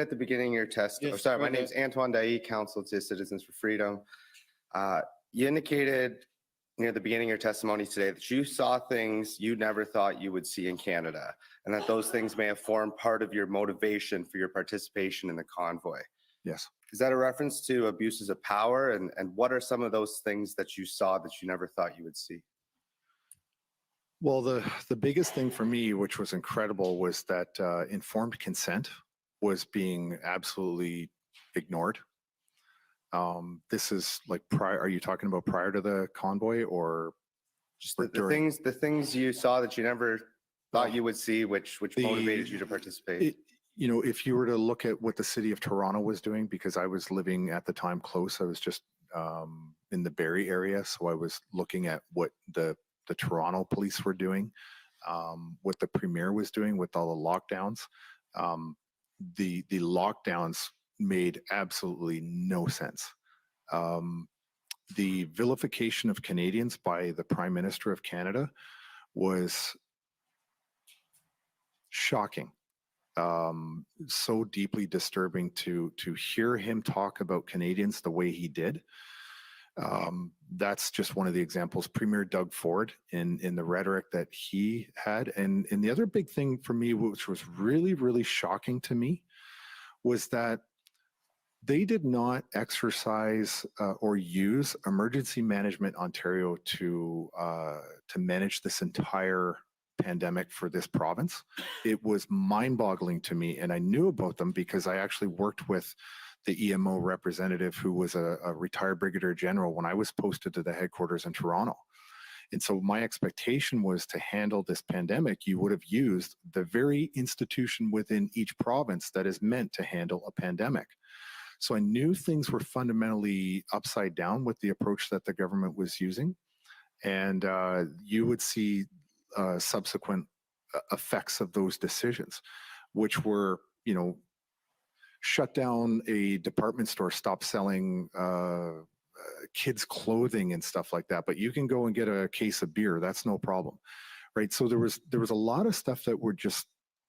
At the beginning of your Yes, sorry, go my ahead. name's Antoine Dailly, Counsel to Citizens for Freedom. You indicated near the beginning of your testimony today that you saw things you never thought you would see in Canada, and that those things may have formed part of your motivation for your participation in the convoy. Yes. Is that a reference to abuses of power? And what are some of those things that you saw that you never thought you would see? Well, the biggest thing for me, which was incredible, was that informed consent was being absolutely ignored. This is like prior. Are you talking about prior to the convoy, or Just the things you saw that you never thought you would see, which motivated you to participate? If you were to look at what the city of Toronto was doing, because I was living at the time close, I was just in the Barrie area, so I was looking at what the Toronto police were doing, what the premier was doing with all the lockdowns. The lockdowns made absolutely no sense. The vilification of Canadians by the Prime Minister of Canada was shocking. So deeply disturbing to hear him talk about Canadians the way he did. That's just one of the examples. Premier Doug Ford in the rhetoric that he had. And the other big thing for me, which was really, really shocking to me, was that they did not exercise or use Emergency Management Ontario to manage this entire pandemic for this province. It was mind-boggling to me, and I knew about them because I actually worked with the EMO representative who was a retired brigadier general when I was posted to the headquarters in Toronto. And so my expectation was to handle this pandemic, you would have used the very institution within each province that is meant to handle a pandemic. So I knew things were fundamentally upside down with the approach that the government was using. And you would see subsequent effects of those decisions, which were, shut down a department store, stop selling kids' clothing and stuff like that. But you can go and get a case of beer. That's no problem, right? So there was a lot of stuff that were just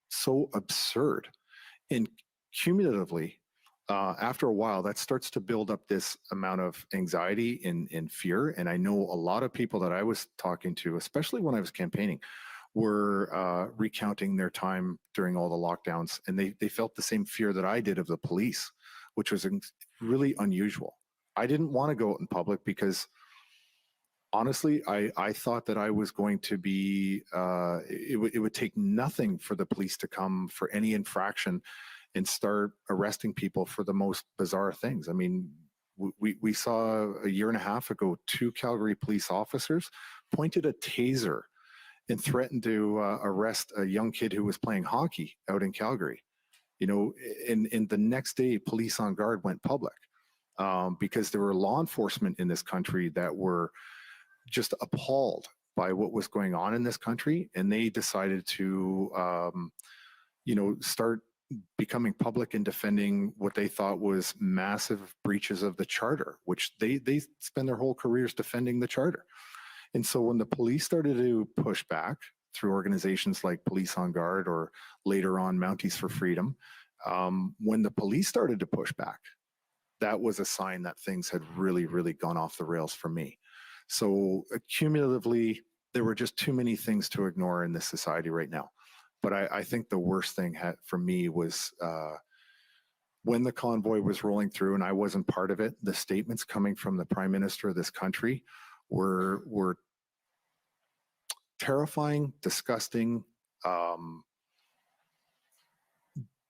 so absurd. And cumulatively, after a while, that starts to build up this amount of anxiety and fear. And I know a lot of people that I was talking to, especially when I was campaigning, were recounting their time during all the lockdowns, and they felt the same fear that I did of the police, which was really unusual. I didn't want to go out in public because honestly, I thought that I was going to be, it would take nothing for the police to come for any infraction and start arresting people for the most bizarre things. I mean, we saw a year and a half ago, 2 Calgary police officers pointed a taser and threatened to arrest a young kid who was playing hockey out in Calgary. And the next day, police on guard went public because there were law enforcement in this country that were just appalled by what was going on in this country. And they decided to, start becoming public and defending what they thought was massive breaches of the charter, which they spend their whole careers defending the charter. And so when the police started to push back through organizations like Police on Guard or later on Mounties for Freedom, when the police started to push back, that was a sign that things had really, really gone off the rails for me. So cumulatively, there were just too many things to ignore in this society right now. But I think the worst thing for me was when the convoy was rolling through and I wasn't part of it, the statements coming from the Prime Minister of this country were terrifying, disgusting,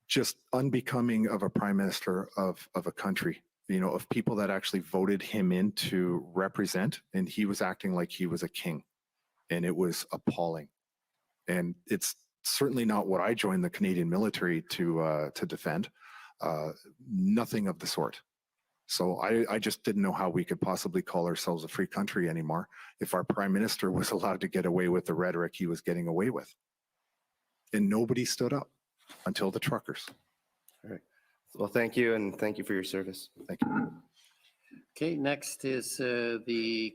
just unbecoming of a prime minister of a country, of people that actually voted him in to represent, and he was acting like he was a king, and it was appalling. And it's certainly not what I joined the Canadian military to defend. Nothing of the sort. So I just didn't know how we could possibly call ourselves a free country anymore if our prime minister was allowed to get away with the rhetoric he was getting away with. And nobody stood up until the truckers. All right. Well, thank you, and thank you for your service. Thank you. Okay, next is the